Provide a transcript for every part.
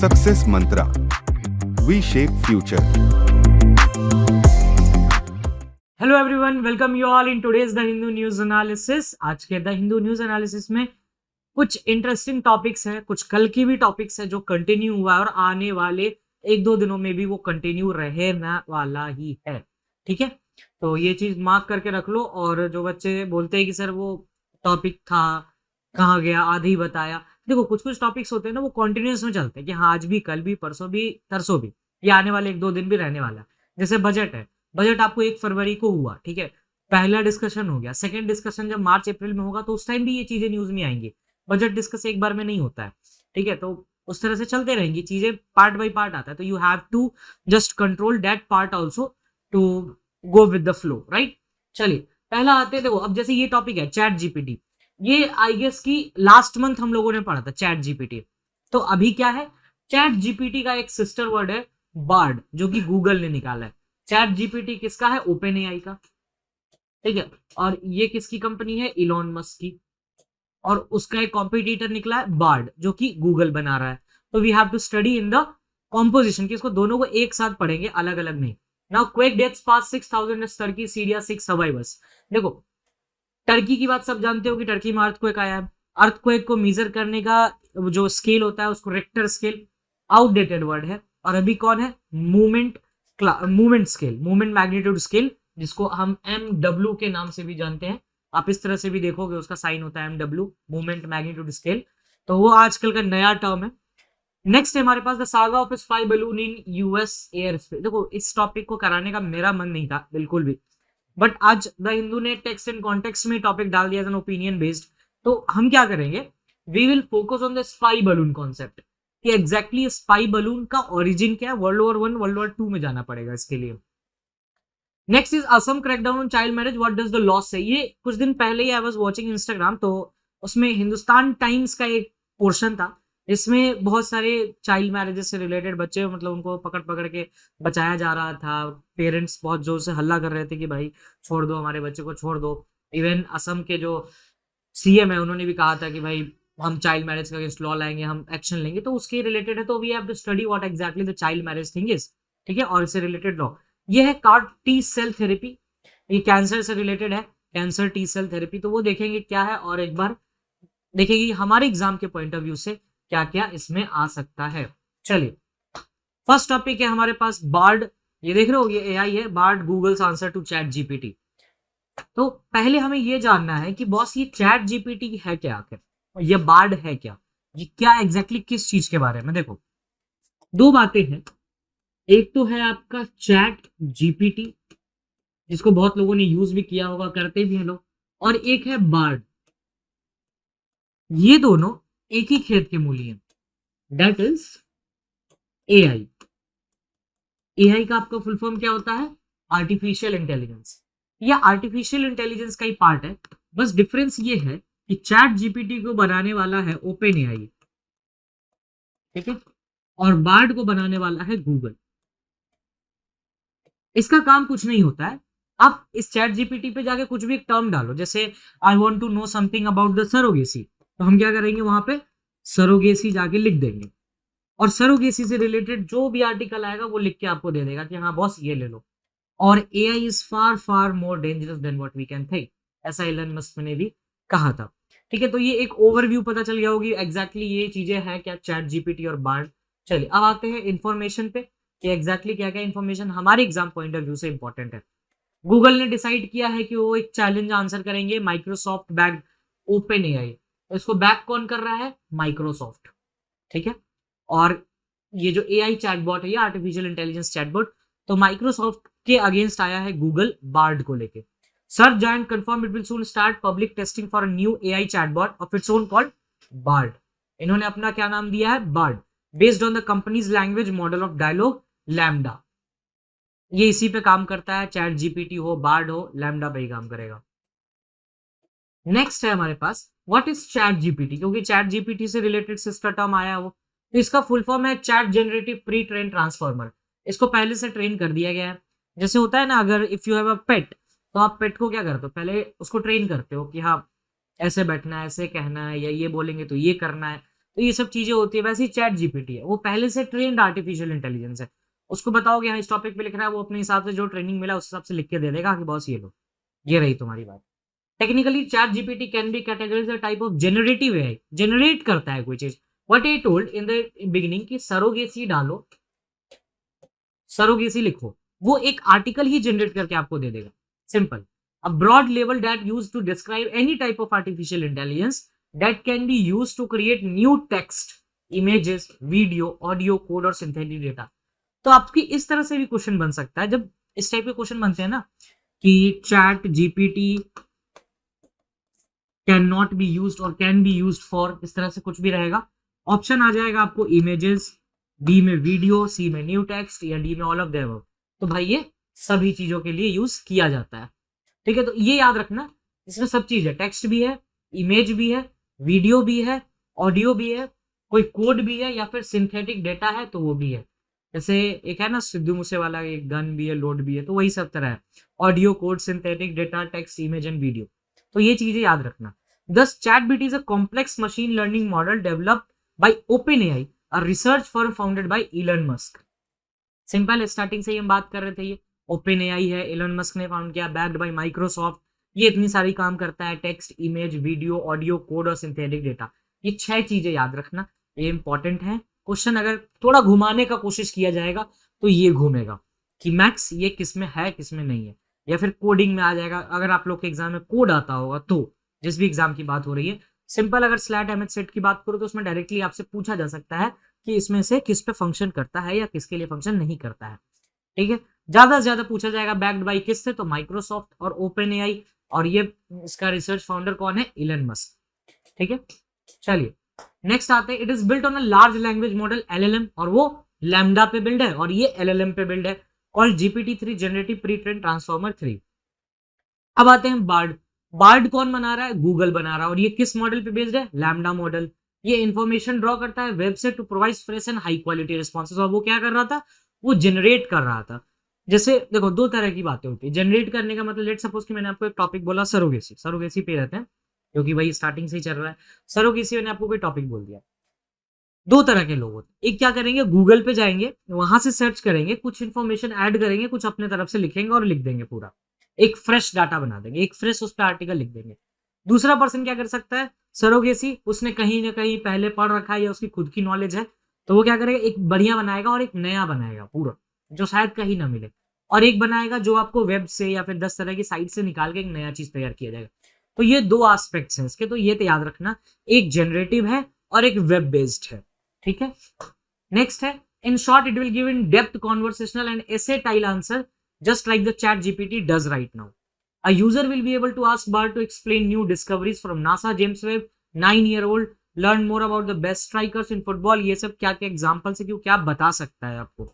Success Mantra, V shape future. Hello everyone, welcome you all in today's the Hindu news analysis. आज के the Hindu news analysis में कुछ interesting topics हैं, कुछ कल की भी टॉपिक्स है जो कंटिन्यू हुआ है और आने वाले एक दो दिनों में भी वो कंटिन्यू रहने वाला ही है। ठीक है, तो ये चीज मार्क करके रख लो। और जो बच्चे बोलते हैं कि सर वो टॉपिक था कहाँ गया, आधा ही बताया, देखो कुछ कुछ टॉपिक्स होते हैं ना वो कॉन्टिन्यूस में चलते हैं कि हाँ आज भी, कल भी, परसों भी, तरसों भी, ये आने वाले एक दो दिन भी रहने वाला है। जैसे बजट है, बजट आपको 1 फरवरी को हुआ, ठीक है, पहला डिस्कशन हो गया। सेकंड डिस्कशन जब मार्च अप्रैल में होगा तो उस टाइम भी ये चीजें न्यूज में आएंगी। बजट डिस्कस एक बार में नहीं होता है, ठीक है, तो उस तरह से चलते रहेंगी चीजें, पार्ट बाय पार्ट आता है। तो you have to just control that part also to go with the flow, right. चलिए पहला आते हैं, देखो अब जैसे ये टॉपिक है चैट जीपीटी, ये आई गेस की लास्ट मंथ हम लोगों ने पढ़ा था चैट जीपीटी। तो अभी क्या है, चैट जीपीटी का एक सिस्टर वर्ड है बार्ड, जो कि गूगल ने निकाला है। चैट जीपीटी किसका है, ओपन एआई का, ठीक है, और ये किसकी कंपनी है, इलॉन मस्क की, और उसका एक कॉम्पिटिटर निकला है बार्ड जो कि गूगल बना रहा है। तो we have to study in the composition, कि इसको दोनों को एक साथ पढ़ेंगे, अलग अलग नहीं। Now quake deaths pass 6000 as Turkey Syria 6 survivors. देखो टर्की की बात सब जानते हो कि टर्की में अर्थक्वेक आया है। अर्थक्वेक को मेजर करने का जो स्केल होता है उसको रेक्टर स्केल, आउटडेटेड वर्ड है। और अभी कौन है, movement scale, movement magnitude scale, जिसको हम MW के नाम से भी जानते हैं। आप इस तरह से भी देखोगे, उसका साइन होता है MW, मूवमेंट मैग्नीट्यूड स्केल। तो वो आजकल का नया टर्म है। नेक्स्ट है हमारे पास the saga of spy balloon in US airspace. देखो इस टॉपिक को कराने का मेरा मन नहीं था बिल्कुल भी, बट आज द हिंदू ने टेक्स्ट एंड कॉन्टेक्स्ट में टॉपिक डाल दिया, एज एन ओपिनियन बेस्ड। तो हम क्या करेंगे, we will focus on the spy balloon concept, कि एग्जैक्टली स्पाई बलून का ओरिजिन क्या है, वर्ल्ड वॉर 1 वर्ल्ड वॉर 2 में जाना पड़ेगा इसके लिए। Next is Assam crackdown on child marriage, what does the law से। ये कुछ दिन पहले ही आई वाज वाचिंग इंस्टाग्राम, तो उसमें हिंदुस्तान टाइम्स का एक पोर्शन था, इसमें बहुत सारे चाइल्ड मैरिजेस से रिलेटेड बच्चे, मतलब उनको पकड़ पकड़ के बचाया जा रहा था। पेरेंट्स बहुत जोर से हल्ला कर रहे थे कि भाई छोड़ दो, हमारे बच्चे को छोड़ दो। इवन असम के जो सीएम है उन्होंने भी कहा था कि भाई हम चाइल्ड मैरिज का अगेंस्ट लॉ लाएंगे, हम एक्शन लेंगे। तो उसके रिलेटेड है, तो we have to study what exactly the child marriage thing is, ठीक है, और इससे रिलेटेड लॉ। ये है CAR T सेल थेरेपी, ये कैंसर से रिलेटेड है, कैंसर टी सेल थेरेपी। तो वो देखेंगे क्या है, और एक बार देखेंगे हमारे एग्जाम के पॉइंट ऑफ व्यू से क्या क्या इसमें आ सकता है। चलिए फर्स्ट टॉपिक है हमारे पास बार्ड, ये देख रहे हो, ये एआई है Bard, Google's answer to chat GPT. तो पहले हमें ये जानना है कि बॉस ये चैट जीपीटी है क्या आखिर, और ये बार्ड है क्या, ये क्या एग्जैक्टली किस चीज के बारे में। देखो दो बातें हैं, एक तो है आपका चैट जीपीटी, जिसको बहुत लोगों ने यूज भी किया होगा, करते भी हैं लोग, और एक है बार्ड। ये दोनों एक ही खेत के मूली हैं, दैट इज एआई। एआई का आपका फुल फॉर्म क्या होता है, आर्टिफिशियल इंटेलिजेंस। या आर्टिफिशियल इंटेलिजेंस का ही पार्ट है, बस डिफरेंस ये है कि चैट जीपीटी को बनाने वाला है ओपन एआई, ठीक है, और बार्ड को बनाने वाला है गूगल। इसका काम कुछ नहीं होता है, आप इस चैट जीपीटी पे जाके कुछ भी एक टर्म डालो, जैसे I want to know something about the surrogacy, तो हम क्या करेंगे, वहां पे सरोगेसी जाके लिख देंगे, और सरोगेसी से रिलेटेड जो भी आर्टिकल आएगा वो लिख के आपको दे देगा कि हाँ बॉस ये ले लो। और AI is far far more dangerous than what we can think, ऐसा एलन मस्क ने भी कहा था। ठीक है, तो ये एक ओवरव्यू पता चल गया होगी एग्जैक्टली ये चीजें हैं क्या, चैट जीपीटी और बार्ड। चलिए अब आते हैं इन्फॉर्मेशन पे, कि एग्जैक्टली क्या क्या इन्फॉर्मेशन हमारे एग्जाम पॉइंट ऑफ व्यू से इंपॉर्टेंट है। गूगल ने डिसाइड किया है कि वो एक चैलेंज आंसर करेंगे, माइक्रोसॉफ्ट बैक्ड ओपन एआई। तो इसको बैक कौन कर रहा है, माइक्रोसॉफ्ट, ठीक है। और ये जो एआई चैटबॉट है, ये आर्टिफिशियल इंटेलिजेंस चैटबॉट, तो माइक्रोसॉफ्ट के अगेंस्ट आया है गूगल बार्ड को लेके। Search giant confirm it will soon start public testing for a new AI chatbot of its own called Bard. इन्होंने अपना क्या नाम दिया है, Bard, based on the company's language model of dialogue LaMDA. ये इसी पे काम करता है, चैट जीपीटी हो, बार्ड हो, लैम्डा पे ही काम करेगा। नेक्स्ट है हमारे पास व्हाट इज चैट जीपीटी, क्योंकि चैट जीपीटी से रिलेटेड सिस्टर टर्म आया वो, तो इसका फुल फॉर्म है chat generative pre train transformer. इसको पहले से ट्रेन कर दिया गया है। जैसे होता है ना, अगर इफ यू हैव अ पेट, तो आप पेट को क्या करते हो, पहले उसको ट्रेन करते हो कि हाँ ऐसे बैठना है, ऐसे कहना है, या ये बोलेंगे तो ये करना है। तो ये सब चीजें होती है। वैसे ही चैट जीपीटी है, वो पहले से ट्रेंड आर्टिफिशियल इंटेलिजेंस है। उसको बताओगे हाँ इस टॉपिक पे लिखना है, वो अपने हिसाब से जो ट्रेनिंग मिला उस हिसाब से लिख के दे देगा कि बॉस ये लो, ये रही तुम्हारी बात। Technically chat GPT can be categorised a type of generative AI, generate करता है कोई चीज। What I told in the beginning कि सरोगेसी डालो, सरोगेसी लिखो, वो एक आर्टिकल ही जनरेट करके आपको दे देगा। Simple. A broad level that used to describe any type of artificial intelligence that can be used to create new text, images, video, audio, code और सिंथेटिक डेटा। तो आपकी इस तरह से भी क्वेश्चन बन सकता है, जब इस टाइप के क्वेश्चन बनते हैं ना कि chat GPT can not be used और कैन बी यूज्ड फॉर, इस तरह से कुछ भी रहेगा। ऑप्शन आ जाएगा आपको इमेजेस, बी में वीडियो, सी में न्यू टेक्स्ट या डी में ऑल ऑफ द अबव। तो भाई ये सभी चीजों के लिए यूज किया जाता है। ठीक है, तो ये याद रखना, इसमें सब चीज है, टेक्स्ट भी है, इमेज भी है, वीडियो भी है, ऑडियो भी है, कोई कोड भी है या फिर सिंथेटिक डेटा है तो वो भी है। जैसे एक है ना सिद्धू मूसेवाला, एक गन भी है, लोड भी है, तो वही सब तरह है, audio, code, synthetic data, text, image and video. तो ये चीजें याद रखना। दस ChatGPT is a complex machine learning model developed by OpenAI, a research firm founded by Elon Musk. Simple, starting से ही हम बात कर रहे थे, ये OpenAI है, इलन मस्क ने फाउंड किया, बैक्ड बाय माइक्रोसॉफ्ट। ये इतनी सारी काम करता है, text, image, video, audio, code और सिंथेटिक डेटा। ये 6 चीजें याद रखना, ये इंपॉर्टेंट है। क्वेश्चन अगर थोड़ा घुमाने का कोशिश किया जाएगा तो ये घूमेगा कि मैक्स ये किस में है किस में नहीं है, या फिर कोडिंग में आ जाएगा। अगर आप लोग के एग्जाम में कोड आता होगा तो, जिस भी एग्जाम की बात हो रही है, सिंपल अगर स्लैट एमएच सेट की बात करो तो उसमें डायरेक्टली आपसे पूछा जा सकता है कि इसमें से किस पे फंक्शन करता है या किसके लिए फंक्शन नहीं करता है। ठीक है, ज्यादा से ज्यादा पूछा जाएगा बैक्ड बाई किस से, तो माइक्रोसॉफ्ट और OpenAI, और ये इसका रिसर्च फाउंडर कौन है, इलन मस्क। ठीक है, चलिए नेक्स्ट आते हैं। It is built on a large language model LLM, और वो लैम्डा पे बिल्ड है और ये LLM पे बिल्ड है, called GPT-3 generative pre train transformer 3। अब आते हैं बार्ड। बार्ड कौन बना रहा है, गूगल बना रहा है, और ये किस मॉडल पे बेस्ड है, लैम्डा मॉडल। ये इंफॉर्मेशन ड्रॉ करता है वेब से to provide fresh and high quality responses. और वो क्या कर रहा था, वो जनरेट कर रहा था। जैसे देखो दो तरह की बातें होती है जनरेट करने का, मतलब लेट सपोज कि मैंने आपको एक टॉपिक बोला सरोगेसी, सरोगेसी पे रहते हैं क्योंकि भाई स्टार्टिंग से ही चल रहा है। सरोगेसी मैंने आपको कोई टॉपिक बोल दिया, दो तरह के लोग होते हैं। एक क्या करेंगे, गूगल पे जाएंगे, वहां से सर्च करेंगे, कुछ इन्फॉर्मेशन ऐड करेंगे, कुछ अपने तरफ से लिखेंगे और लिख देंगे पूरा, एक फ्रेश डाटा बना देंगे, एक फ्रेश उस पर आर्टिकल लिख देंगे। दूसरा पर्सन क्या कर सकता है, सरोगेसी, उसने कहीं ना कहीं पहले पढ़ रखा है या उसकी खुद की नॉलेज है, तो वो क्या करेगा, एक बढ़िया बनाएगा और एक नया बनाएगा पूरा, जो शायद कहीं ना मिले, और एक बनाएगा जो आपको वेब से या फिर 10 तरह की साइट से निकाल के एक नया चीज तैयार किया जाएगा। तो ये दो एस्पेक्ट्स हैं इसके, तो ये तो याद रखना, एक जनरेटिव है और एक वेब बेस्ड है। ठीक है, नेक्स्ट है, in short it will give in depth conversational and essay tile answer just like the ChatGPT does right now. A user will be able to ask Bard to explain new discoveries from NASA James Webb, 9-year-old, learn more about the best strikers in football। ये सब क्या क्या example से क्यों क्या बता सकता है आपको।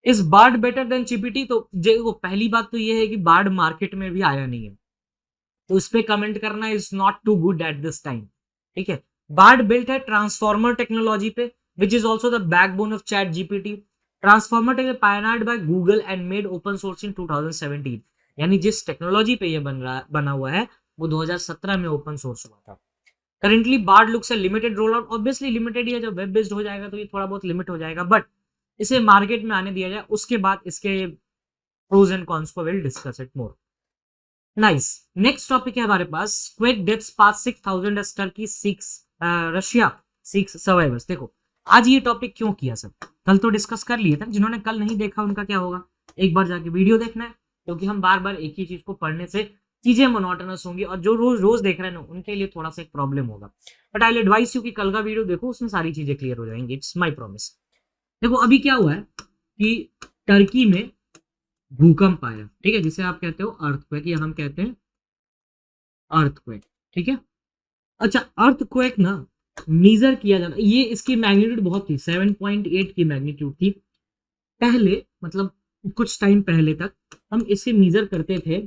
इस बार्ड बेटर देन जीपीटी, तो वो पहली बात तो ये है कि बार्ड मार्केट में भी आया नहीं है, तो उस पर कमेंट करना is not too good at this time. ठीक है, बार्ड बिल्ट है ट्रांसफॉर्मर टेक्नोलॉजी पे, which is also the backbone of Chat GPT. Transformer technology pioneered by Google and made open source in 2017। यानी जिस टेक्नोलॉजी पे ये बना हुआ है वो 2017 में ओपन सोर्स हुआ था। Currently Bard looks a limited roll out, obviously limited ही है, जब वेब बेस्ड हो जाएगा तो ये थोड़ा बहुत लिमिट हो जाएगा, बट इसे मार्केट में आने दिया जाए, उसके बाद इसके प्रोज एंड कॉन्स को will discuss it more. Nice, next topic है हमारे पास, quake deaths pass 6000 as Turkey seeks Russia seeks survivors. देखो आज ये टॉपिक क्यों किया सब, कल तो डिस्कस कर लिए थे, जिन्होंने कल नहीं देखा उनका क्या होगा, एक बार जाके वीडियो देखना है, क्योंकि हम बार बार एक ही चीज को पढ़ने से चीजें मोनोटोनस होंगी, और जो रोज रोज देख रहे हैं ना उनके लिए थोड़ा सा एक प्रॉब्लम होगा। But I will advice you कि कल का वीडियो देखो, उसमें सारी चीजें क्लियर हो जाएंगी, इट्स माई प्रॉमिस। देखो अभी क्या हुआ है कि टर्की में भूकंप आया, ठीक है, जिसे आप कहते हो अर्थक्वेक या हम कहते हैं अर्थक्वेक। ठीक है, अच्छा अर्थक्वेक ना मेजर किया जाना, ये इसकी मैग्नीट्यूड बहुत थी, 7.8 की मैग्नीट्यूड थी पहले, मतलब कुछ टाइम पहले तक हम इसे मेजर करते थे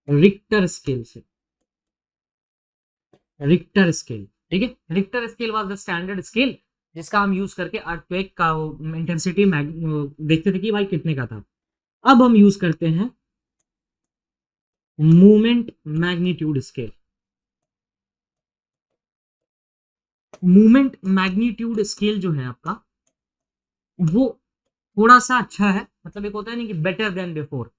रिक्टर स्केल से, रिक्टर स्केल। ठीक है, Richter scale was the standard scale जिसका हम यूज करके अर्थक्वेक का इंटेंसिटी देखते थे कि भाई कितने का था। अब हम यूज करते हैं movement magnitude scale. Movement magnitude scale जो है आपका वो थोड़ा सा अच्छा है, मतलब एक होता है नहीं कि बेटर देन बिफोर।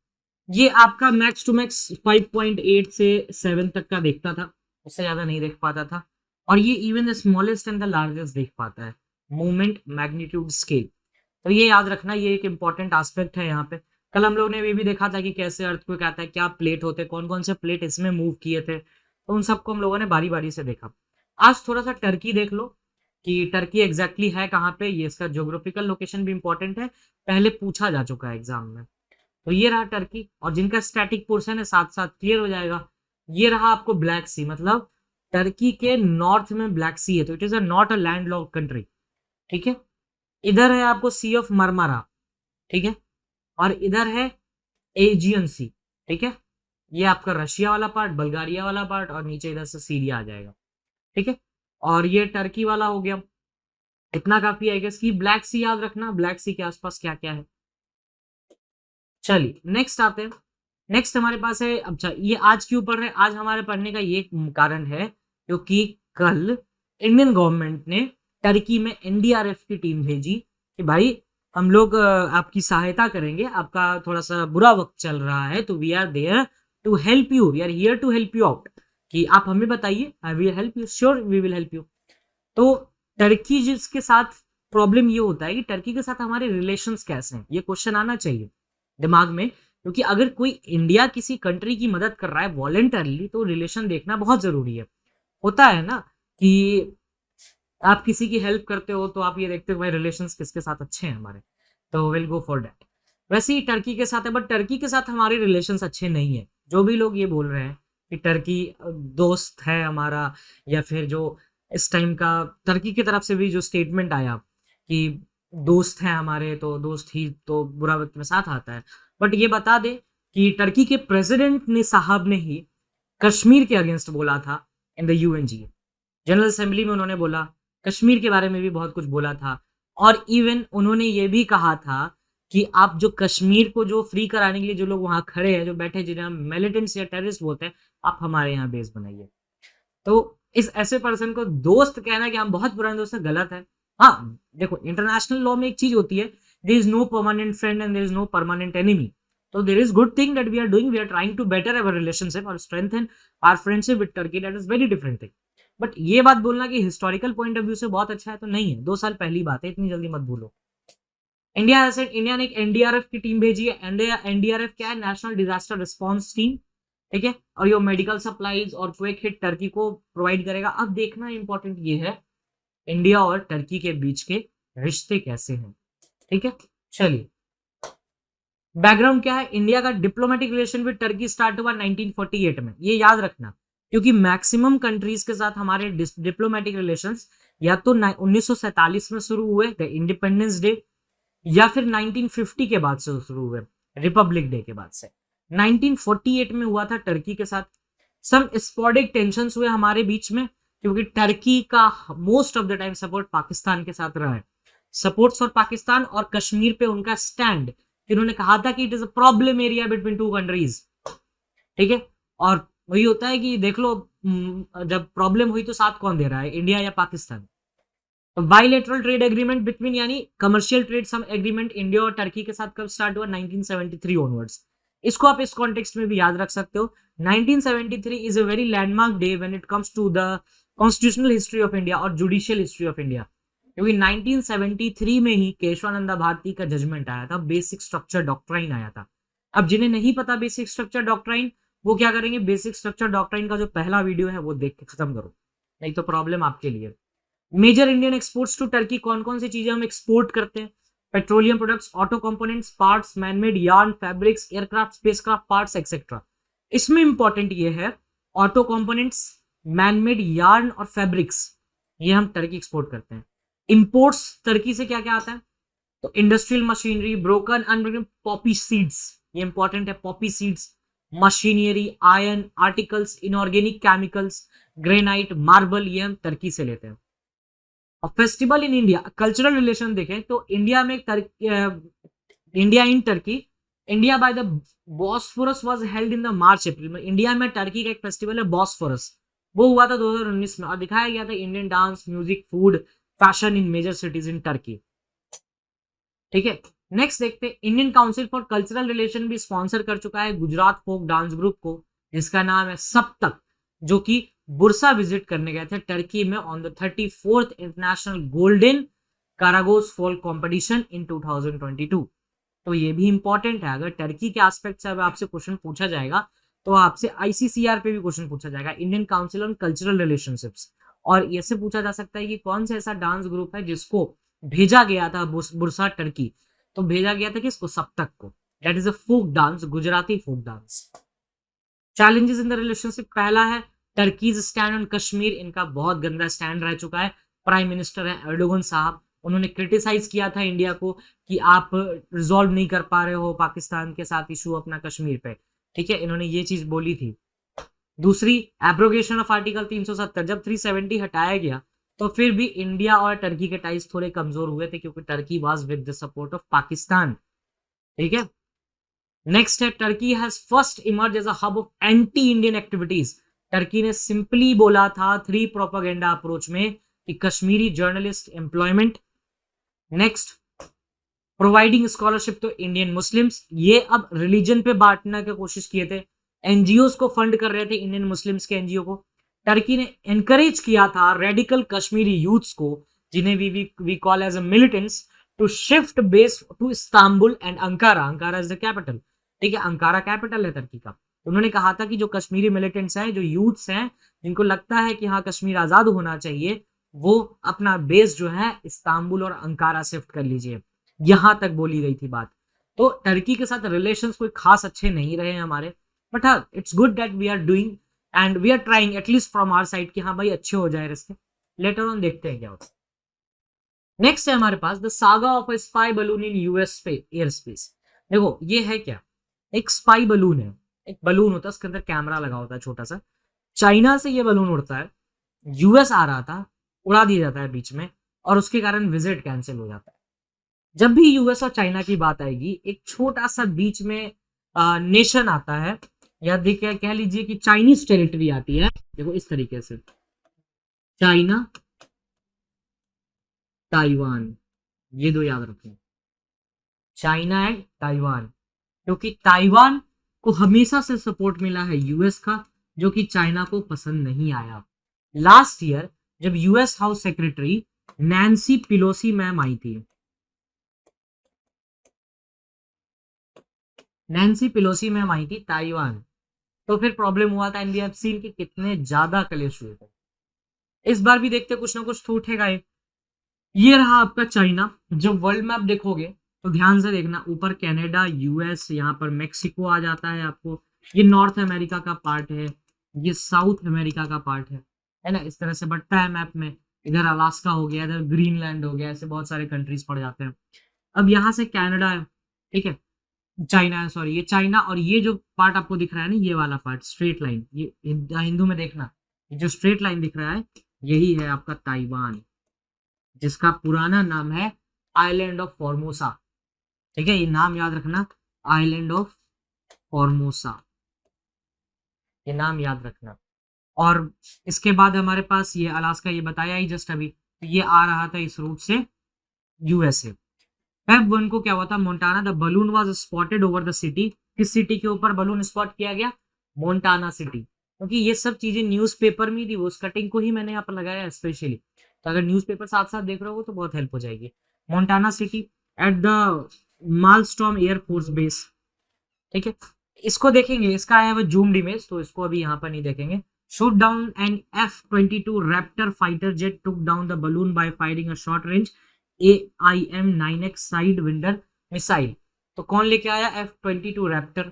ये आपका मैक्स टू मैक्स 5.8 से 7 तक का देखता था, उससे ज्यादा नहीं देख पाता था। और ये even the smallest and the largest देख पाता है, मूवमेंट मैग्नीट्यूड स्केल। तो ये याद रखना, ये एक इंपॉर्टेंट एस्पेक्ट है यहाँ पे। कल हम लोग ने ये भी देखा था कि कैसे अर्थक्वेक आता है, क्या प्लेट होते हैं, कौन कौन से प्लेट इसमें मूव किए थे, तो उन सबको हम लोगों ने बारी बारी से देखा। आज थोड़ा सा टर्की देख लो कि टर्की एग्जैक्टली है कहाँ पे, ये इसका ज्योग्राफिकल लोकेशन भी इंपॉर्टेंट है, पहले पूछा जा चुका है एग्जाम में। तो ये रहा टर्की, और जिनका स्टैटिक पोर्शन है साथ साथ क्लियर हो जाएगा। ये रहा आपको ब्लैक सी, मतलब टर्की के नॉर्थ में ब्लैक सी है, तो it is a not a land lock country, ठीक है। इधर है आपको सी ऑफ मरमरा, ठीक है, और इधर है एजियन सी, ठीक है। ये आपका रशिया वाला पार्ट, बल्गारिया वाला पार्ट, और नीचे इधर से सीरिया आ जाएगा, ठीक है। और ये टर्की वाला हो गया, इतना काफी है कि ब्लैक सी याद रखना, ब्लैक सी के आसपास क्या क्या है। चलिए नेक्स्ट आते हैं। नेक्स्ट हमारे पास है, अच्छा ये आज क्यों पढ़ रहे हैं, आज हमारे पढ़ने का ये कारण है क्योंकि कल इंडियन गवर्नमेंट ने टर्की में एनडीआरएफ की टीम भेजी कि भाई हम लोग आपकी सहायता करेंगे, आपका थोड़ा सा बुरा वक्त चल रहा है, तो we are there to help you, we are here to help you out, कि आप हमें बताइए, I will help you, sure we will help you. तो टर्की जिसके साथ प्रॉब्लम ये होता है कि टर्की के साथ हमारे रिलेशंस कैसे हैं, ये क्वेश्चन आना चाहिए दिमाग में, क्योंकि अगर कोई इंडिया किसी कंट्री की मदद कर रहा है वॉलेंटरली, तो रिलेशन देखना बहुत जरूरी है। होता है ना कि आप किसी की हेल्प करते हो तो आप ये देखते हो भाई रिलेशंस किसके साथ अच्छे हैं हमारे, तो विल गो फॉर दैट। वैसे ही टर्की के साथ है, बट टर्की के साथ हमारे रिलेशंस अच्छे नहीं है। जो भी लोग ये बोल रहे हैं कि टर्की दोस्त है हमारा, या फिर जो इस टाइम का टर्की की तरफ से भी जो स्टेटमेंट आया कि दोस्त हैं हमारे, तो दोस्त ही तो बुरा वक्त में साथ आता है। बट ये बता दे कि टर्की के प्रेसिडेंट ने साहब ने ही कश्मीर के अगेंस्ट बोला था इन द यूएनजी, जनरल असेंबली में उन्होंने बोला, कश्मीर के बारे में भी बहुत कुछ बोला था। और इवन उन्होंने ये भी कहा था कि आप जो कश्मीर को जो फ्री कराने के लिए जो लोग वहां खड़े हैं, जो बैठे, जिन्हें हम मिलिटेंट्स या टेररिस्ट बोलते हैं, आप हमारे यहाँ बेस बनाइए। तो इस ऐसे पर्सन को दोस्त कहना कि हम बहुत पुराने दोस्त हैं, गलत है। हाँ देखो, इंटरनेशनल लॉ में एक चीज होती है, there is no permanent friend and there is no permanent enemy. तो there is good thing that we are doing, we are trying to better our relationship और strengthen our friendship with Turkey, that is very different thing. But ये बात बोलना कि historical point of view से बहुत अच्छा है, तो नहीं है, 2 साल पहली बात है, इतनी जल्दी मत भूलो। इंडिया ने एक एनडीआरएफ की टीम भेजी है। एनडीआरएफ क्या है, नेशनल डिजास्टर रिस्पॉन्स टीम, ठीक है। और ये मेडिकल सप्लाईज और क्वेक हिट टर्की को प्रोवाइड करेगा। अब देखना इंपॉर्टेंट ये है, इंडिया और टर्की के बीच के रिश्ते कैसे हैं, ठीक है। चलिए बैकग्राउंड क्या है, इंडिया का diplomatic relation with Turkey start हुआ 1948 में, ये याद रखना, क्योंकि मैक्सिमम कंट्रीज के साथ हमारे डिप्लोमेटिक रिलेशंस या तो 1947 में शुरू हुए, द इंडिपेंडेंस डे, या फिर 1950 के बाद से शुरू हुए, रिपब्लिक डे के बाद से। 1948 में हुआ था टर्की के साथ। सम स्पॉडिक टेंशंस हुए हमारे बीच में, क्योंकि टर्की का most of the time support Pakistan के साथ रहा है। सपोर्ट्स और पाकिस्तान और कश्मीर पे उनका स्टैंड, इन्होंने कहा था कि it is a problem area between two countries, ठीक है। और वही होता है कि देख लो, जब प्रॉब्लम हुई तो साथ कौन दे रहा है, इंडिया या पाकिस्तान। तो बाइलेटरल ट्रेड एग्रीमेंट बिटवीन, यानी कमर्शियल ट्रेड सम एग्रीमेंट इंडिया और टर्की के साथ कब स्टार्ट हुआ, 1973 ऑनवर्ड्स। इसको आप इस कॉन्टेक्स्ट में भी याद रख सकते हो। 1973 is a very landmark day when it comes to the constitutional history of India और जुडिशियल हिस्ट्री ऑफ इंडिया, क्योंकि 1973 में ही केशवानंदा भारती का जजमेंट आया था, बेसिक स्ट्रक्चर डॉक्ट्राइन आया था। अब जिन्हें नहीं पता बेसिक स्ट्रक्चर डॉक्ट्राइन, वो क्या करेंगे, बेसिक स्ट्रक्चर डॉक्ट्राइन का जो पहला वीडियो है वो देख के खत्म करो, नहीं तो प्रॉब्लम आपके लिए। Major Indian exports to Turkey, कौन कौन सी चीजें हम एक्सपोर्ट करते हैं, petroleum products, auto components, parts, manmade yarn, fabrics, aircraft, spacecraft parts etcetera. इसमें इंपॉर्टेंट ये है, ऑटो कंपोनेंट्स, मैनमेड यार्न और फैब्रिक्स, ये हम टर्की एक्सपोर्ट करते हैं। इंपोर्ट्स टर्की से क्या क्या आता है, तो industrial machinery, broken unbroken poppy seeds, ये इंपॉर्टेंट है, poppy seeds, machinery, iron, articles, inorganic chemicals, granite, marble, ये हम टर्की से लेते हैं। और festival in India, cultural relation देखें तो इंडिया में India in Turkey, India by the Bosphorus was held in the March April में। इंडिया में टर्की का एक फेस्टिवल है बॉस्फोरस, वो हुआ था 2019 में और दिखाया गया था Indian dance, music, food, fashion in major cities in Turkey. ठीक है, नेक्स्ट देखते हैं, Indian council for cultural relation भी स्पॉन्सर कर चुका है गुजरात फोक डांस ग्रुप को, जिसका नाम है सप्तक, जो कि बुरसा विजिट करने गए थे टर्की में on the 34th international golden Karagoz folk competition in 2022। तो ये भी इंपॉर्टेंट है, अगर टर्की के एस्पेक्ट से आपसे क्वेश्चन पूछा जाएगा तो आपसे आईसीसीआर पे भी क्वेश्चन पूछा जाएगा, Indian council on cultural relationships, और ऐसे पूछा जा सकता है कि कौन सा ऐसा डांस ग्रुप है जिसको भेजा गया था बुरसा टर्की, तो भेजा गया था किसको, सप्तक को। That is a folk dance, Gujarati folk dance. Challenges in the relationship, पहला है टर्कीज स्टैंड ऑन कश्मीर, इनका बहुत गंदा स्टैंड रह चुका है। प्राइम मिनिस्टर है एर्डोगन साहब, उन्होंने क्रिटिसाइज किया था इंडिया को कि आप रिजॉल्व नहीं कर पा रहे हो पाकिस्तान के साथ इशू अपना कश्मीर पे, ठीक है, इन्होंने ये चीज बोली थी। दूसरी, एब्रोगेशन ऑफ आर्टिकल 370, जब 370 हटाया गया तो फिर भी इंडिया और टर्की के टाइज थोड़े कमजोर हुए थे क्योंकि Turkey was with the support of Pakistan. ठीक है, नेक्स्ट है Turkey has first emerge as a hub of anti Indian activities. Turkey ने सिंपली बोला था 3 प्रोपेगेंडा अप्रोच में कि Kashmiri journalist employment, next providing scholarship to Indian Muslims, ये अब रिलीजन पे बांटने की कोशिश किए थे, एनजीओ को फंड कर रहे थे इंडियन मुस्लिम्स के एनजीओ को। टर्की ने एनकरेज किया था रेडिकल कश्मीरी यूथ्स को, जिन्हें we call as a militants, to shift base to Istanbul and Ankara, Ankara is the capital, ठीक है, अंकारा कैपिटल है टर्की का। उन्होंने कहा था कि जो कश्मीरी मिलिटेंट्स हैं, जो यूथ्स हैं, जिनको लगता है कि हाँ कश्मीर आजाद होना चाहिए, वो अपना बेस जो है इस्तांबुल और अंकारा शिफ्ट कर लीजिए, यहां तक बोली गई थी बात। तो टर्की के साथ रिलेशंस कोई खास अच्छे नहीं रहे हमारे, बट हाँ it's good that we are doing and we are trying at least from our side कि हाँ भाई अच्छे हो जाए रिश्ते, लेटर ऑन देखते हैं क्या होता है। नेक्स्ट है हमारे पास the saga of a spy balloon in US पे एयर स्पेस। देखो ये है क्या, एक स्पाई बलून है, एक बलून होता है उसके अंदर कैमरा लगा होता है छोटा सा, चाइना से ये बलून उड़ता है, यूएस आ रहा था, उड़ा दिया जाता है बीच में और उसके कारण विजिट कैंसिल हो जाता है। जब भी यूएस और चाइना की बात आएगी, एक छोटा सा बीच में नेशन आता है, या देखिए कह लीजिए कि चाइनीज टेरिटरी आती है, देखो इस तरीके से, चाइना, ताइवान, ये दो याद रखें, चाइना एंड ताइवान, क्योंकि ताइवान को हमेशा से सपोर्ट मिला है यूएस का, जो कि चाइना को पसंद नहीं आया। लास्ट ईयर जब US house secretary Nancy Pelosi ma'am आई थी, नैन्सी पिलोसी मैम आई थी ताइवान, तो फिर प्रॉब्लम हुआ था एंड वी हैव सीन कि कितने ज्यादा क्लेश हुए थे। इस बार भी देखते कुछ ना कुछ तो उठेगा ये रहा आपका चाइना। जब वर्ल्ड मैप देखोगे तो ध्यान से देखना, ऊपर कनाडा, यूएस, यहाँ पर मेक्सिको आ जाता है आपको, ये नॉर्थ अमेरिका का पार्ट है, ये साउथ अमेरिका का पार्ट है ना, इस तरह से बढ़ता है मैप में। इधर अलास्का हो गया, इधर ग्रीनलैंड हो गया, ऐसे बहुत सारे कंट्रीज पड़ जाते हैं। अब यहाँ से कनाडा है, ठीक है, चाइना है, सॉरी ये चाइना, और ये जो पार्ट आपको दिख रहा है ना, ये वाला पार्ट स्ट्रेट लाइन, ये हिंदू में देखना, ये जो स्ट्रेट लाइन दिख रहा है यही है आपका ताइवान, जिसका पुराना नाम है आइलैंड ऑफ फॉर्मोसा। ठीक है, ये नाम याद रखना, आइलैंड ऑफ फॉर्मोसा, ये नाम याद रखना। और इसके बाद हमारे पास ये अलास्का, ये बताया ही जस्ट अभी, तो ये आ रहा था इस रूट से यूएसए। फेब 1 को क्या हुआ था, Montana, the balloon was spotted over the city. किस सिटी के ऊपर बलून स्पॉट किया गया, मोन्टाना सिटी, क्योंकि ये सब चीजें न्यूज़पेपर में थी, वो कटिंग को ही मैंने यहाँ पर लगाया स्पेशली, तो अगर न्यूज़पेपर साथ साथ देख रहे हो तो बहुत हेल्प हो जाएगी। Montana City at the Malmstrom Air Force Base, ठीक है, इसको देखेंगे, इसका आया हुआ जूम्ड इमेज, तो इसको अभी यहाँ पर नहीं देखेंगे। Shoot down and F-22 raptor fighter jet took down the balloon by firing a short range AIM-9X sidewinder missile. तो कौन लेके आया, F-22 रैप्टर,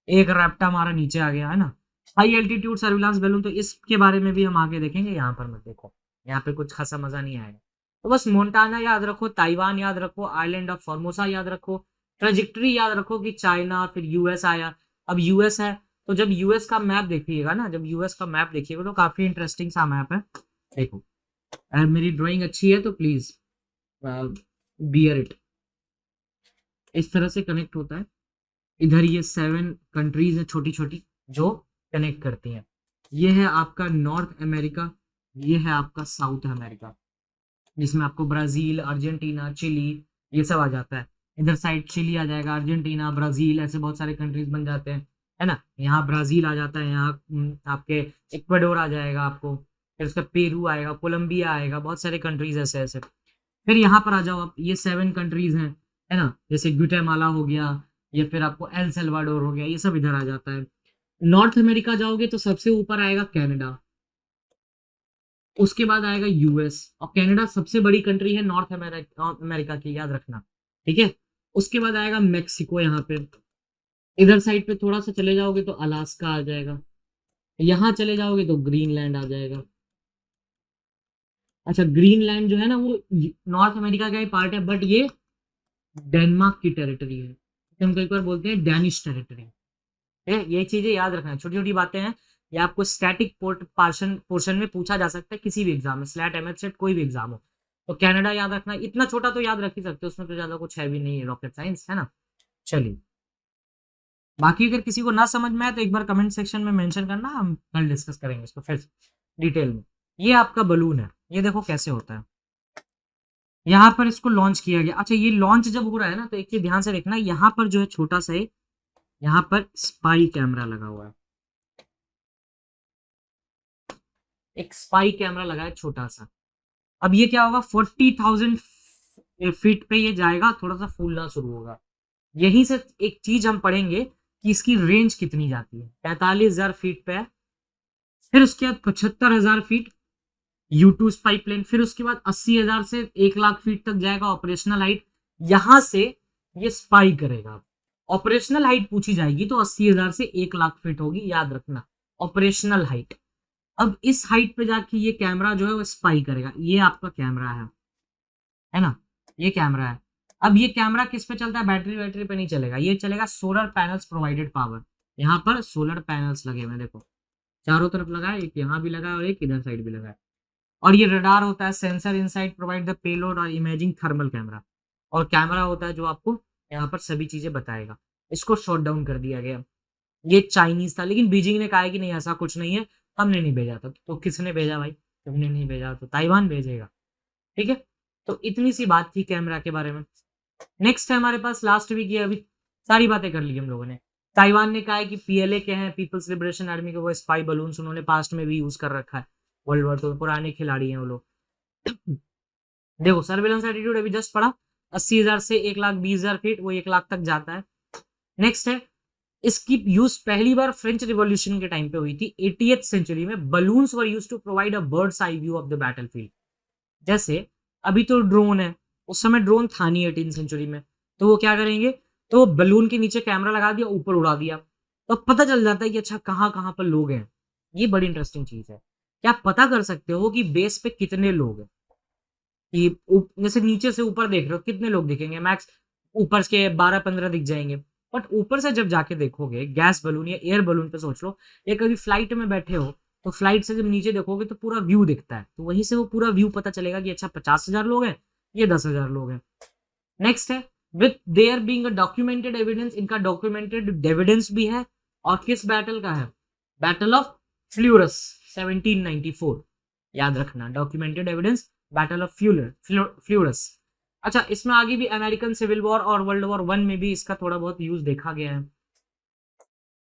एक रैप्टर हमारा नीचे आ गया है ना। हाई एल्टीट्यूड सर्विलांस बैलून, तो इसके बारे में भी हम आगे देखेंगे, यहाँ पर मत देखो, यहाँ पे कुछ खासा मजा नहीं आएगा। तो बस मोन्टाना याद रखो, ताइवान याद रखो, आइलैंड ऑफ फॉर्मोसा याद रखो, ट्रेजेक्टरी याद रखो कि चाइना फिर यूएस आया, अब यूएस है, तो जब यूएस का मैप देखिएगा ना, जब यूएस का मैप देखिएगा तो काफी इंटरेस्टिंग सा मैप है। देखो अगर मेरी ड्राइंग अच्छी है तो प्लीज बियर इट, इस तरह से कनेक्ट होता है। इधर ये 7 कंट्रीज है छोटी छोटी जो कनेक्ट करती हैं, ये है आपका नॉर्थ अमेरिका, ये है आपका साउथ अमेरिका, जिसमें आपको ब्राजील, अर्जेंटीना, चिली ये सब आ जाता है। इधर साइड चिली आ जाएगा, अर्जेंटीना, ब्राजील, ऐसे बहुत सारे कंट्रीज बन जाते हैं, है ना। यहाँ ब्राजील आ जाता है, यहाँ आपके इक्वाडोर आ जाएगा आपको, फिर उसका पेरू आएगा, कोलंबिया आएगा, बहुत सारे कंट्रीज ऐसे ऐसे। फिर यहाँ पर आ जाओ आप, ये 7 कंट्रीज हैं, है ना, जैसे ग्वाटेमाला हो गया, या फिर आपको एल सल्वाडोर हो गया, ये सब इधर आ जाता है। नॉर्थ अमेरिका जाओगे तो सबसे ऊपर आएगा कनाडा, उसके बाद आएगा यूएस, और कनाडा सबसे बड़ी कंट्री है नॉर्थ अमेरिका की, याद रखना, ठीक है। उसके बाद आएगा मेक्सिको यहाँ पे। इधर साइड पे थोड़ा सा चले जाओगे तो अलास्का आ जाएगा, यहाँ चले जाओगे तो ग्रीनलैंड आ जाएगा। अच्छा, ग्रीनलैंड जो है ना वो नॉर्थ अमेरिका का ही पार्ट है, बट ये डेनमार्क की टेरिटरी है, हम कई बार बोलते हैं डैनिश टेरिटरी है। ये चीजें याद रखना, छोटी छोटी बातें हैं, ये आपको स्टैटिक पोर्शन पोर्शन में पूछा जा सकता है किसी भी एग्जाम में, स्लैट एमएच सेट कोई भी एग्जाम हो। तो कनाडा याद रखना, इतना छोटा तो याद रख ही सकते हो, उसमें तो ज्यादा कुछ है भी नहीं है, रॉकेट साइंस है ना। चलिए, बाकी अगर किसी को ना समझ में आए तो एक बार कमेंट सेक्शन में मेंशन करना, हम कल डिस्कस करेंगे इसको फिर डिटेल में। ये आपका बलून है, ये देखो कैसे होता है, यहाँ पर इसको लॉन्च किया गया। अच्छा, ये लॉन्च जब हो रहा है ना तो एक चीज ध्यान से देखना, यहाँ पर जो है छोटा सा यहाँ पर स्पाई कैमरा लगा हुआ है, एक स्पाई कैमरा लगा है छोटा सा। अब ये क्या होगा, 40,000 फीट पे ये जाएगा, थोड़ा सा फूलना शुरू होगा। यहीं से एक चीज हम पढ़ेंगे कि इसकी रेंज कितनी जाती है, 45,000 फीट पे है, फिर उसके बाद 75,000 फीट U2 स्पाई प्लेन, फिर उसके बाद 80,000 से 1 लाख फीट तक जाएगा ऑपरेशनल हाइट। यहां से ये स्पाई करेगा, ऑपरेशनल हाइट पूछी जाएगी तो 80,000 से 1 लाख फीट होगी, याद रखना, ऑपरेशनल हाइट। अब इस हाइट पे जाके ये कैमरा जो है वो स्पाई करेगा, ये आपका कैमरा है ना, ये कैमरा है। अब ये कैमरा किस पे चलता है, बैटरी वैटरी पे नहीं चलेगा, ये चलेगा सोलर पैनल्स प्रोवाइडेड पावर। यहाँ पर सोलर पैनल्स लगे हुए देखो, चारों तरफ लगा है, एक यहाँ भी लगा है और एक इधर साइड भी लगा है। और ये रडार होता है, sensor inside provide the payload और इमेजिंग थर्मल कैमरा, और कैमरा होता है जो आपको यहाँ पर सभी चीजें बताएगा। इसको शॉट डाउन कर दिया गया। ये चाइनीज था, लेकिन बीजिंग ने कहा है कि नहीं ऐसा कुछ नहीं है, हमने नहीं भेजा था। तो किसने भेजा भाई, तुमने नहीं भेजा तो ताइवान भेजेगा, ठीक है। तो इतनी सी बात थी कैमरा के बारे में। नेक्स्ट है हमारे पास लास्ट वीक, ये अभी सारी बातें कर ली हम लोगों ने। ताइवान ने कहा है कि पीएलए के हैं, पीपल्स लिबरेशन आर्मी के, वो स्पाई बलून्स उन्होंने पास्ट में भी यूज कर रखा है, वर्ल्ड वॉर तो पुराने खिलाड़ी हैं वो लोग। देखो, सर्वेलेंस एटीट्यूड अभी जस्ट पढ़ा, 80,000 से 1,20,000 फीट, वो 1 लाख तक जाता है। नेक्स्ट है, इसकी यूज पहली बार फ्रेंच रिवॉल्यूशन के टाइम पे हुई थी 80th सेंचुरी में। Balloons were used to provide a bird's eye view of the battlefield. जैसे अभी तो ड्रोन है, उस समय ड्रोन था नहीं 18 सेंचुरी में, तो वो क्या करेंगे, तो बलून के नीचे कैमरा लगा दिया, ऊपर उड़ा दिया, तो पता चल जाता है कि अच्छा कहाँ कहाँ पर लोग हैं। ये बड़ी इंटरेस्टिंग चीज है, क्या आप पता कर सकते हो कि बेस पे कितने लोग हैं। कि जैसे नीचे से ऊपर देख रहे हो कितने लोग दिखेंगे, मैक्स ऊपर के 12-15 दिख जाएंगे, बट ऊपर से जब जाके देखोगे गैस बलून या एयर बलून पे सोच लो, या कभी फ्लाइट में बैठे हो तो फ्लाइट से जब नीचे देखोगे तो पूरा व्यू दिखता है, तो वहीं से वो पूरा व्यू पता चलेगा कि अच्छा 50,000 लोग हैं, ये 10,000 लोग हैं। नेक्स्ट है, with their being a documented evidence, इनका डॉक्यूमेंटेड एविडेंस भी है, और किस बैटल का है, बैटल ऑफ फ्लूरस 1794, याद रखना, डॉक्यूमेंटेड एविडेंस, बैटल ऑफ फ्लूरस। अच्छा, इसमें आगे भी अमेरिकन सिविल वॉर और वर्ल्ड वॉर 1 में भी इसका थोड़ा बहुत यूज देखा गया है।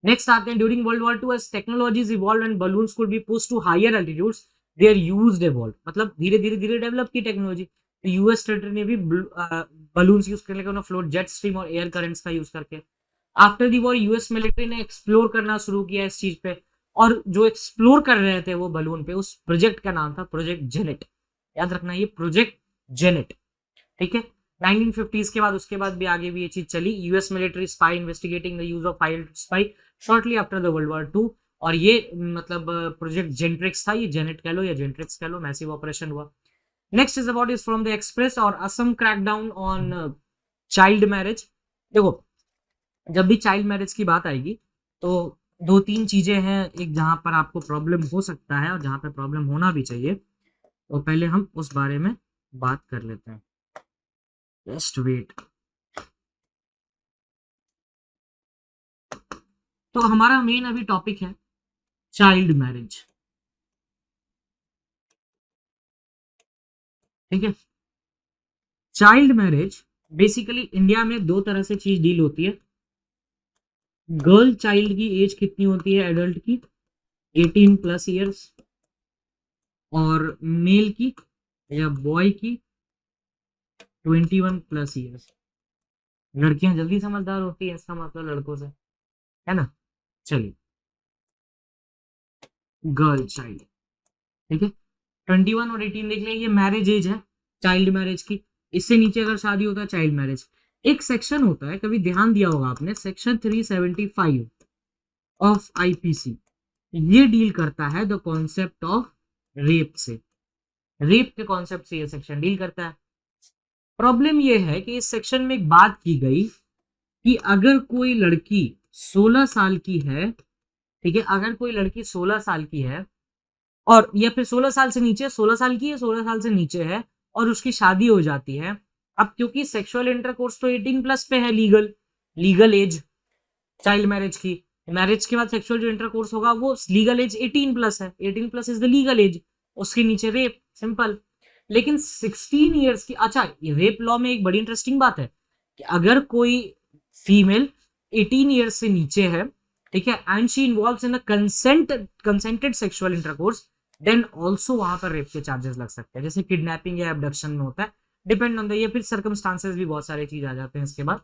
नेक्स्ट आते हैं, during world war 2 as technologies evolve and balloons could be pushed to higher altitudes, there used evolve, मतलब धीरे धीरे धीरे डेवलप की टेक्नोलॉजी। तो यूएस टेरिटरी ने भी बलून्स यूज कर लेकर फ्लोट जेट स्ट्रीम और एयर करंट्स का यूज करके। After the war US military ने एक्सप्लोर करना शुरू किया इस चीज पे, और जो एक्सप्लोर कर रहे थे वो बलून पे, उस प्रोजेक्ट का नाम था प्रोजेक्ट जेनेट, याद रखना ये प्रोजेक्ट जेनेट, ठीक है। 1950s के बाद उसके बाद भी आगे भी ये चीज चली, US military spy investigating the use of filed spy shortly after the world war 2, और ये मतलब प्रोजेक्ट जेंट्रिक्स था, ये जेनेट कह लो या जेंट्रिक्स कह लो, मैसिव ऑपरेशन हुआ। Next is about is from the Express और Assam crackdown on child marriage. देखो, जब भी चाइल्ड मैरिज की बात आएगी तो 2-3 चीजें हैं, एक जहां पर आपको प्रॉब्लम हो सकता है और जहां पर प्रॉब्लम होना भी चाहिए, तो पहले हम उस बारे में बात कर लेते हैं। Just wait. तो हमारा मेन अभी टॉपिक है चाइल्ड मैरिज, ठीक है। चाइल्ड मैरिज बेसिकली इंडिया में दो तरह से चीज डील होती है। गर्ल चाइल्ड की एज कितनी होती है एडल्ट की, 18+ ईयर्स, और मेल की या बॉय की 21+ ईयर्स। लड़कियां जल्दी समझदार होती है, इसका मतलब लड़कों से, है ना। चलिए, गर्ल चाइल्ड, ठीक है। 21 और 18 देख लें, ये मैरिज एज है चाइल्ड मैरिज की। इससे नीचे अगर शादी होता है चाइल्ड मैरिज। एक सेक्शन होता है, कभी ध्यान दिया होगा आपने, सेक्शन 375 ऑफ आईपीसी, ये डील करता है द कॉन्सेप्ट ऑफ रेप से। रेप के कॉन्सेप्ट से ये सेक्शन डील करता है। प्रॉब्लम ये है कि इस सेक्शन में एक बात की गई कि अगर कोई लड़की 16 साल की है, ठीक है, अगर कोई लड़की 16 साल की है और या फिर 16 साल से नीचे, 16 साल की है, 16 साल से नीचे है और उसकी शादी हो जाती है। अब क्योंकि सेक्सुअल इंटरकोर्स तो 18+ पे है, लीगल एज चाइल्ड मैरिज की। मैरिज के बाद सेक्सुअल जो इंटरकोर्स होगा वो लीगल एज 18+ है, 18+ इज द लीगल एज। उसके नीचे रेप, सिंपल। लेकिन 16 ईयर्स की, अच्छा, रेप लॉ में एक बड़ी इंटरेस्टिंग बात है कि अगर कोई फीमेल 18 ईयर्स से नीचे है, ठीक है, and she involves in a consented sexual intercourse, then also वहां पर रेप के चार्जेस लग सकते हैं, जैसे किडनैपिंग या एबडक्शन में होता है, डिपेंड ऑन द, ये फिर सर्कमस्टांसेस भी बहुत सारे चीज आ जाते हैं इसके बाद।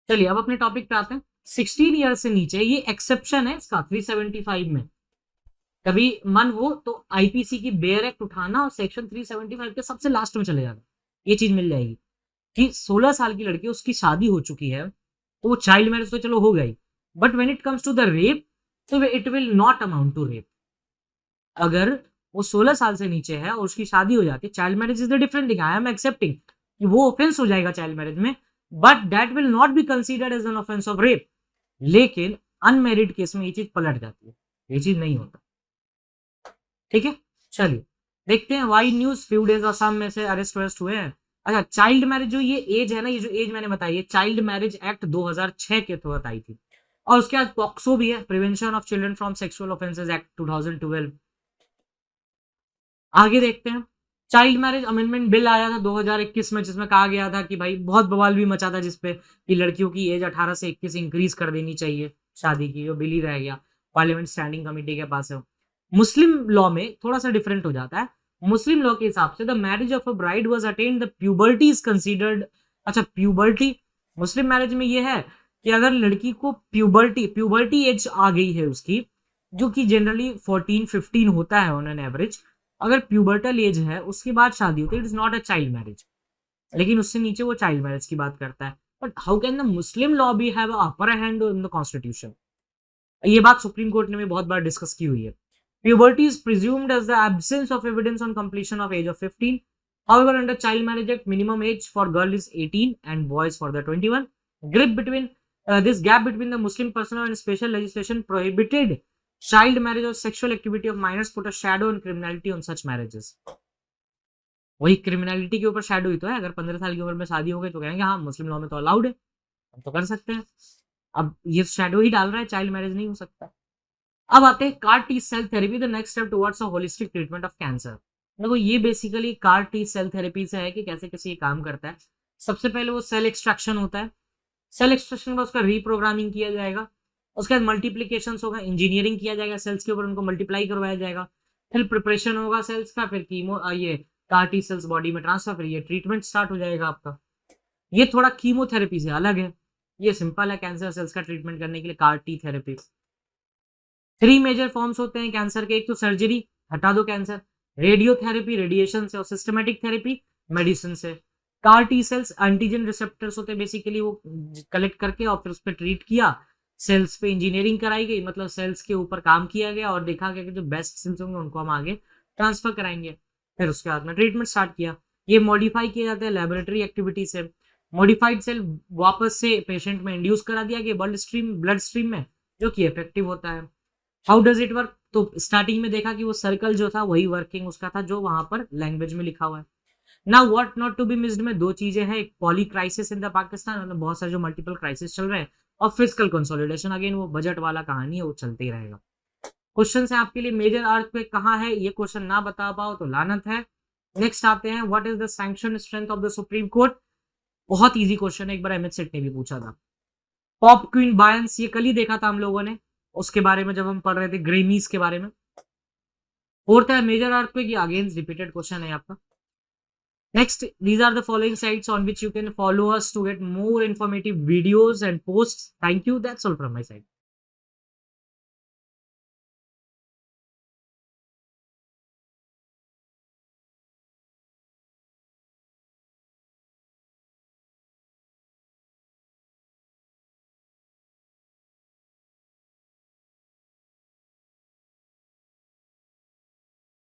चलिए अब अपने टॉपिक पे आते हैं। 16 ईयर से नीचे, ये एक्सेप्शन है इसका 375 में, कभी मन हो तो आईपीसी की बेयर एक्ट उठाना और सेक्शन 375 के सबसे लास्ट में चले जाना, ये चीज मिल जाएगी कि 16 साल की लड़की, उसकी शादी हो चुकी है, तो वो चाइल्ड मैरिज तो चलो हो गई, but when it comes to the rape, तो it will not amount to rape. अगर वो 16 साल से नीचे है और उसकी शादी हो जाती है, child marriage is the different thing, I am excepting कि वो ऑफेंस हो जाएगा चाइल्ड मैरिज में, but that will not be considered as an offence of rape. लेकिन अनमेरिड केस में ये चीज पलट जाती है, ये चीज नहीं होता, ठीक है। चलिए देखते हैं, why news few days Assam में से अरेस्ट वेस्ट हुए हैं। अच्छा, चाइल्ड मैरिज जो ये एज है ना, ये जो एज मैंने बताई है, चाइल्ड मैरिज एक्ट 2006 के तहत आई थी, और उसके बाद पॉक्सो भी है, prevention of children from sexual offences act 2012। आगे देखते हैं, चाइल्ड मैरिज अमेंडमेंट बिल आया था 2021 में, जिसमें कहा गया था कि भाई बहुत बवाल भी मचा था जिसपे कि लड़कियों की एज 18 से 21 इंक्रीज कर देनी चाहिए शादी की, जो बिल ही रह गया, पार्लियामेंट स्टैंडिंग कमेटी के पास है। मुस्लिम लॉ में थोड़ा सा डिफरेंट हो जाता है। मुस्लिम लॉ के हिसाब से the marriage of a bride was attend the puberty is considered. अच्छा, प्यूबर्टी मुस्लिम मैरिज में ये है कि अगर लड़की को प्यूबर्टी एज आ गई है उसकी, जो कि जनरली 14-15 होता है ऑन एन एवरेज, अगर प्यूबर्टल एज है उसके बाद शादी होती है, it is not a child marriage. लेकिन उससे नीचे वो चाइल्ड मैरिज की बात करता है। But how can the Muslim law be have upper hand in the constitution? ये बात सुप्रीम कोर्ट ने भी बहुत बार डिस्कस की हुई है। Puberty is presumed as the absence of evidence on completion of age of 15. However, under Child Marriage Act, minimum age for girl is 18 and boys for the 21. This gap between the Muslim personal and special legislation prohibited child marriage or sexual activity of minors put a shadow on criminality on such marriages. वही criminality के ऊपर shadow ही तो है। अगर 15 साल की उम्र में शादी हो गई तो कहेंगे हाँ मुस्लिम लॉ में तो अलाउड है, हम तो कर सकते हैं। अब ये शैडो ही डाल रहा है, चाइल्ड मैरिज नहीं हो सकता। अब आते हैं CAR T cell therapy, the next step towards a holistic treatment of cancer. देखो ये basically CAR T cell therapy से है कि कैसे कैसे ये काम करता है। सबसे पहले वो सेल एक्सट्रैक्शन होता है, सेल एक्सट्रैक्शन में उसका रीप्रोग्रामिंग किया जाएगा, उसके बाद मल्टीप्लीकेशन होगा, इंजीनियरिंग किया जाएगा सेल्स के ऊपर, उनको मल्टीप्लाई करवाया जाएगा, फिर प्रिपरेशन होगा सेल्स का, फिर कीमो ये कार टी सेल्स बॉडी में ट्रांसफर, फिर ये ट्रीटमेंट स्टार्ट हो जाएगा आपका। ये थोड़ा कीमोथेरेपी से अलग है, ये सिंपल है कैंसर सेल्स का ट्रीटमेंट करने के लिए CAR T therapy. 3 major forms होते हैं कैंसर के, एक तो सर्जरी, हटा दो कैंसर, रेडियोथेरेपी रेडिएशन से, और सिस्टमेटिक थेरेपी मेडिसिन से। Car T cells antigen receptors होते हैं, बेसिकली वो कलेक्ट करके और फिर उस पर ट्रीट किया, सेल्स पे इंजीनियरिंग कराई गई, मतलब सेल्स के ऊपर काम किया गया और देखा गया कि जो बेस्ट सेल्स होंगे उनको हम आगे ट्रांसफर कराएंगे, फिर उसके बाद में ट्रीटमेंट स्टार्ट किया। ये मॉडिफाई किया जाता है लेबोरेटरी एक्टिविटी से। मॉडिफाइड सेल वापस से पेशेंट में इंड्यूस करा दिया गया ब्लड स्ट्रीम में, जो कि इफेक्टिव होता है। How does it work? तो स्टार्टिंग में देखा कि वो सर्कल जो था वही वर्किंग उसका था जो वहां पर लैंग्वेज में लिखा हुआ है। Now what not to be missed में दो चीजें हैं, एक polycrisis in the Pakistan, मतलब बहुत सारे जो मल्टीपल क्राइसिस चल रहे हैं, और फिजिकल कंसोलिडेशन, अगेन वो बजट वाला कहानी है, वो चलते ही रहेगा। क्वेश्चन है आपके लिए, मेजर अर्थक्वेक कहाँ है, ये क्वेश्चन ना बता पाओ तो लानत है। नेक्स्ट आते हैं, what is the sanction strength of the supreme court. बहुत इजी क्वेश्चन है, एक बार एमएच सेट ने भी पूछा था। पॉप क्वीन बायंस, ये कल ही देखा था हम लोगों ने, उसके बारे में जब हम पढ़ रहे थे ग्रेमीज के बारे में। फोर्थ है मेजर अर्थक्वेक, ये अगेन रिपीटेड क्वेश्चन है आपका। Next, these are the following sites on which you can follow us to get more informative videos and posts. Thank you. That's all from my side.